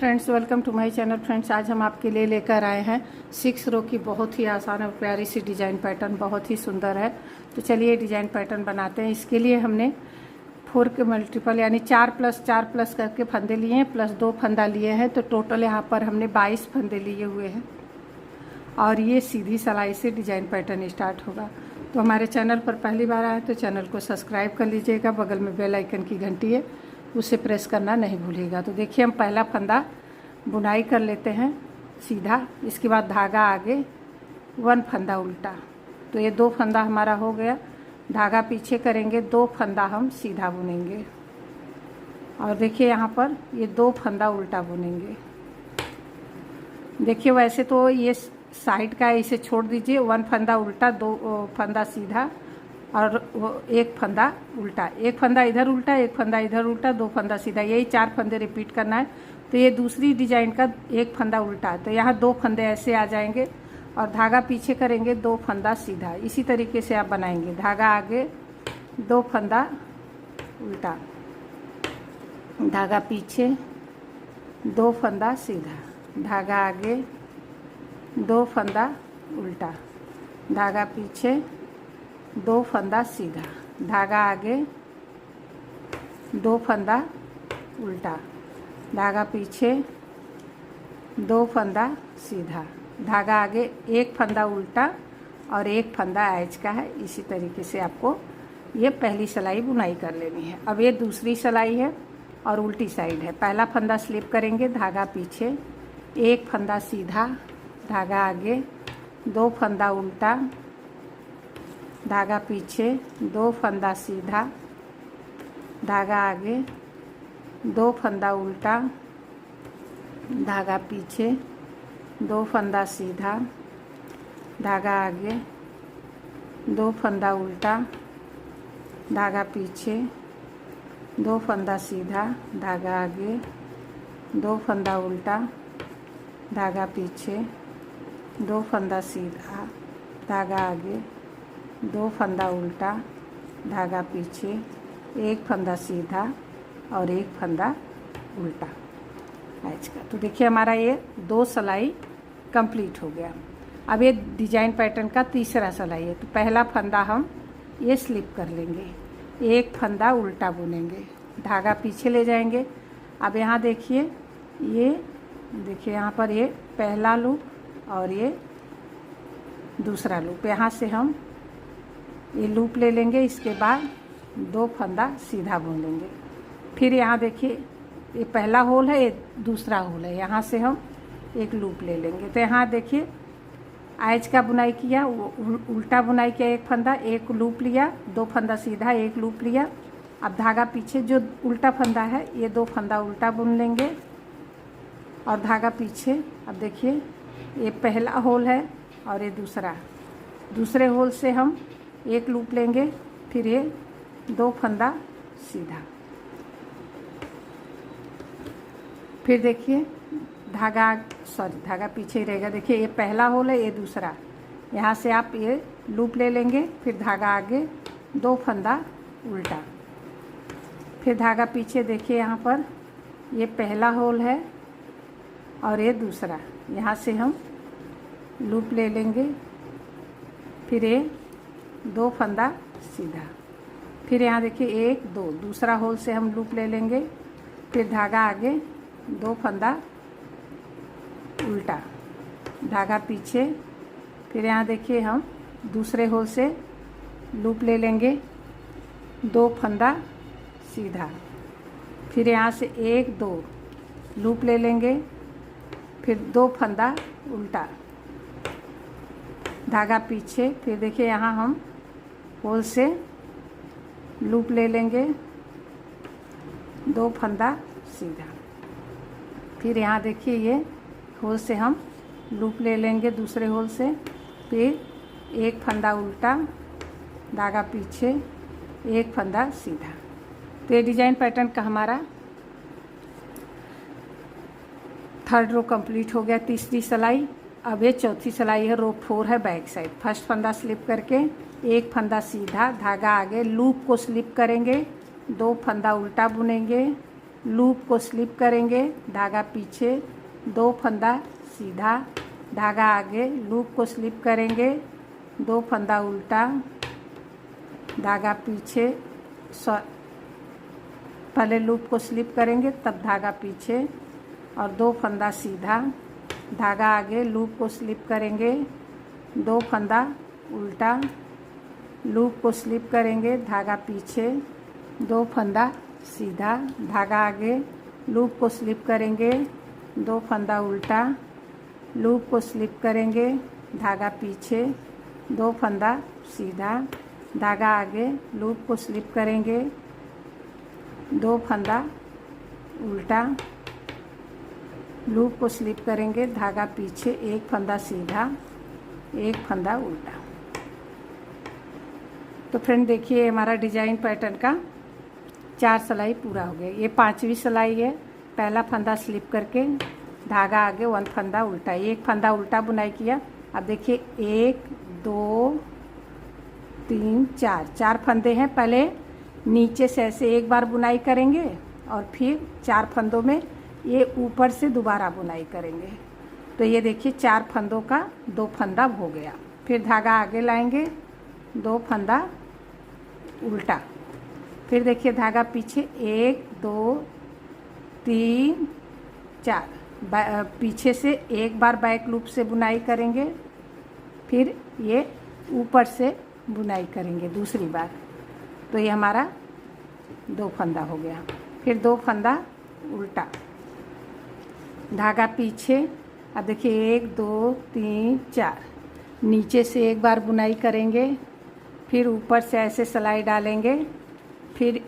Friends, welcome to my channel. Friends, आज हम आपके लिए लेकर आए हैं 6 रो की बहुत ही आसान और प्यारी सी डिज़ाइन पैटर्न, बहुत ही सुंदर है। तो चलिए डिज़ाइन पैटर्न बनाते हैं। इसके लिए हमने 4 के मल्टीपल यानी 4 + 4 प्लस करके फंदे लिए हैं, प्लस 2 फंदा लिए हैं। तो टोटल यहाँ पर हमने 22 फंदे लिए हुए हैं और ये सीधी सिलाई से डिज़ाइन पैटर्न स्टार्ट होगा। तो हमारे चैनल पर पहली बार आए तो चैनल को सब्सक्राइब कर लीजिएगा। बगल में बेल आइकन की घंटी है, उसे प्रेस करना नहीं भूलिएगा। तो देखिए, हम पहला फंदा बुनाई कर लेते हैं सीधा। इसके बाद धागा आगे 1 फंदा उल्टा। तो ये 2 फंदा हमारा हो गया। धागा पीछे करेंगे, 2 फंदा हम सीधा बुनेंगे और देखिए यहाँ पर ये 2 फंदा उल्टा बुनेंगे। देखिए, वैसे तो ये साइड का है, इसे छोड़ दीजिए। 1 फंदा उल्टा, 2 फंदा सीधा और 1 फंदा उल्टा, 1 फंदा इधर उल्टा, 1 फंदा इधर उल्टा, 2 फंदा सीधा, यही 4 फंदे रिपीट करना है। तो ये दूसरी डिजाइन का 1 फंदा उल्टा, तो यहाँ 2 फंदे ऐसे आ जाएंगे और धागा पीछे करेंगे, 2 फंदा सीधा। इसी तरीके से आप बनाएंगे। धागा आगे 2 फंदा उल्टा, धागा पीछे 2 फंदा सीधा, धागा आगे 2 फंदा उल्टा, धागा पीछे 2 फंदा सीधा, धागा आगे 2 फंदा उल्टा, धागा पीछे 2 फंदा सीधा, धागा आगे 1 फंदा उल्टा और 1 फंदा एज का है। इसी तरीके से आपको ये पहली सिलाई बुनाई कर लेनी है। अब ये दूसरी सिलाई है और उल्टी साइड है। पहला फंदा स्लिप करेंगे, धागा पीछे 1 फंदा सीधा, धागा आगे 2 फंदा उल्टा, धागा पीछे 2 फंदा सीधा, धागा आगे 2 फंदा उल्टा, धागा पीछे 2 फंदा सीधा, धागा आगे 2 फंदा उल्टा, धागा पीछे 2 फंदा सीधा, धागा आगे 2 फंदा उल्टा, धागा पीछे 2 फंदा सीधा, धागा आगे 2 फंदा उल्टा, धागा पीछे 1 फंदा सीधा और 1 फंदा उल्टा एज का। तो देखिए, हमारा ये 2 सिलाई कंप्लीट हो गया। अब ये डिजाइन पैटर्न का तीसरा सिलाई है। तो पहला फंदा हम ये स्लिप कर लेंगे, 1 फंदा उल्टा बुनेंगे, धागा पीछे ले जाएंगे। अब यहाँ देखिए, ये देखिए यहाँ पर ये पहला लूप और ये दूसरा लूप, यहाँ से हम ये लूप ले लेंगे। इसके बाद 2 फंदा सीधा बुन लेंगे। फिर यहाँ देखिए, ये पहला होल है, ये दूसरा होल है, यहाँ से हम एक लूप ले लेंगे। तो यहाँ देखिए, एज का बुनाई किया, उल्टा बुनाई किया, 1 फंदा, 1 लूप लिया, 2 फंदा सीधा, 1 लूप लिया। अब धागा पीछे जो उल्टा फंदा है, ये 2 फंदा उल्टा बुन लेंगे और धागा पीछे। अब देखिए, ये पहला होल है और ये दूसरे होल से हम 1 लूप लेंगे, फिर ये 2 फंदा सीधा। फिर देखिए, धागा पीछे ही रहेगा। देखिए, ये पहला होल है, ये दूसरा, यहाँ से आप ये लूप ले लेंगे, फिर धागा आगे 2 फंदा उल्टा, फिर धागा पीछे। देखिए, यहाँ पर ये पहला होल है और ये दूसरा, यहाँ से हम लूप ले लेंगे, फिर ये 2 फंदा सीधा, फिर यहाँ देखिए 1 2, दूसरा होल से हम लूप ले लेंगे, फिर धागा आगे 2 फंदा उल्टा, धागा पीछे, फिर यहाँ देखिए हम दूसरे होल से लूप ले लेंगे, 2 फंदा सीधा, फिर यहाँ से 1 2 लूप ले लेंगे, फिर 2 फंदा उल्टा, धागा पीछे। फिर देखिए, यहाँ हम होल से लूप ले लेंगे, 2 फंदा सीधा, फिर यहाँ देखिए ये होल से हम लूप ले लेंगे दूसरे होल से, फिर 1 फंदा उल्टा, धागा पीछे 1 फंदा सीधा। तो ये डिजाइन पैटर्न का हमारा 3rd रो कंप्लीट हो गया, तीसरी सिलाई। अब ये चौथी सिलाई है, रो 4 है, बैक साइड। फर्स्ट फंदा स्लिप करके 1 फंदा सीधा, धागा आगे, लूप को स्लिप करेंगे, 2 फंदा उल्टा बुनेंगे, लूप को स्लिप करेंगे, धागा पीछे, 2 फंदा सीधा, धागा आगे, लूप को स्लिप करेंगे, 2 फंदा उल्टा, धागा पीछे, पहले लूप को स्लिप करेंगे तब धागा पीछे और 2 फंदा सीधा, धागा आगे, लूप को स्लिप करेंगे, 2 फंदा उल्टा, लूप को स्लिप करेंगे, धागा पीछे, 2 फंदा सीधा, धागा आगे, लूप को स्लिप करेंगे, 2 फंदा उल्टा, लूप को स्लिप करेंगे, धागा पीछे, 2 फंदा सीधा, धागा आगे, लूप को स्लिप करेंगे, 2 फंदा उल्टा, लूप को स्लिप करेंगे, धागा पीछे, 1 फंदा सीधा, 1 फंदा उल्टा। तो फ्रेंड देखिए हमारा डिजाइन पैटर्न का 4 सिलाई पूरा हो गया। ये 5वीं सिलाई है। पहला फंदा स्लिप करके धागा आगे, 1 फंदा उल्टा, 1 फंदा उल्टा बुनाई किया। अब देखिए 1 2 3 4 फंदे हैं। पहले नीचे से ऐसे एक बार बुनाई करेंगे और फिर 4 फंदों में ये ऊपर से दोबारा बुनाई करेंगे। तो ये देखिए 4 फंदों का 2 फंदा हो गया। फिर धागा आगे लाएंगे, 2 फंदा उल्टा, फिर देखिए धागा पीछे, 1 2 3 4, पीछे से एक बार बैक लूप से बुनाई करेंगे, फिर ये ऊपर से बुनाई करेंगे दूसरी बार। तो ये हमारा 2 फंदा हो गया। फिर 2 फंदा उल्टा, धागा पीछे। अब देखिए 1 2 3 4, नीचे से एक बार बुनाई करेंगे, फिर ऊपर से ऐसे सिलाई डालेंगे, फिर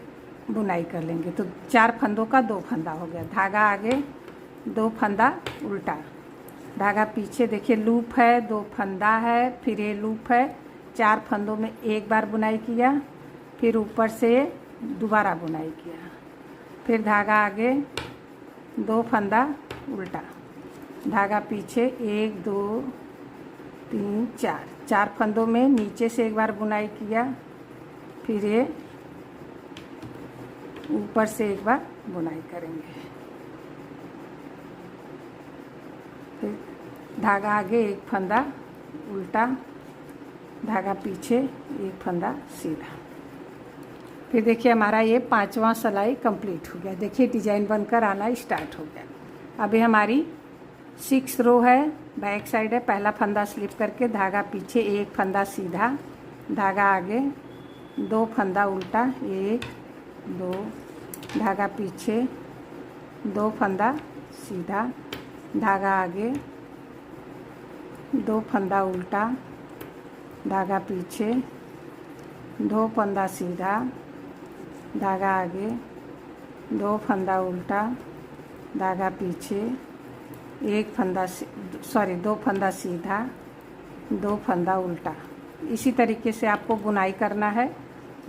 बुनाई कर लेंगे। तो 4 फंदों का 2 फंदा हो गया। धागा आगे, 2 फंदा उल्टा, धागा पीछे। देखिए लूप है, 2 फंदा है, फिर ये लूप है। 4 फंदों में एक बार बुनाई किया, फिर ऊपर से दोबारा बुनाई किया, फिर धागा आगे, 2 फंदा उल्टा, धागा पीछे, 1 2 3 4 फंदों में नीचे से एक बार बुनाई किया, फिर ये ऊपर से एक बार बुनाई करेंगे। फिर धागा आगे, 1 फंदा उल्टा, धागा पीछे, 1 फंदा सीधा। फिर देखिए हमारा ये 5वां सिलाई कंप्लीट हो गया। देखिए डिजाइन बनकर आना स्टार्ट हो गया। अभी हमारी 6 रो है, बैक साइड है। पहला फंदा स्लिप करके धागा पीछे, 1 फंदा सीधा, धागा आगे, 2 फंदा उल्टा, 1 2, धागा पीछे, 2 फंदा सीधा, धागा आगे, 2 फंदा उल्टा, धागा पीछे, 2 फंदा सीधा, धागा आगे, 2 फंदा उल्टा, धागा पीछे, 2 फंदा सीधा, 2 फंदा उल्टा। इसी तरीके से आपको बुनाई करना है।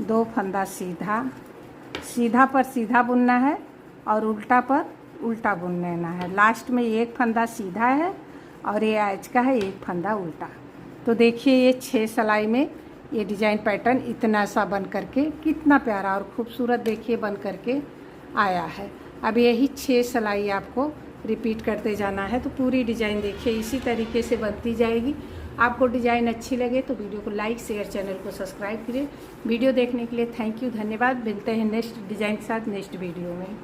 2 फंदा सीधा, सीधा पर सीधा बुनना है और उल्टा पर उल्टा बुन लेना है। लास्ट में 1 फंदा सीधा है और ये एज का है 1 फंदा उल्टा। तो देखिए ये 6 सिलाई में ये डिजाइन पैटर्न इतना सा बन करके कितना प्यारा और खूबसूरत देखिए बन करके आया है। अब यही 6 सिलाई आपको रिपीट करते जाना है। तो पूरी डिजाइन देखिए इसी तरीके से बनती जाएगी। आपको डिजाइन अच्छी लगे तो वीडियो को लाइक शेयर, चैनल को सब्सक्राइब करिए। वीडियो देखने के लिए थैंक यू, धन्यवाद। मिलते हैं नेक्स्ट डिजाइन के साथ नेक्स्ट वीडियो में।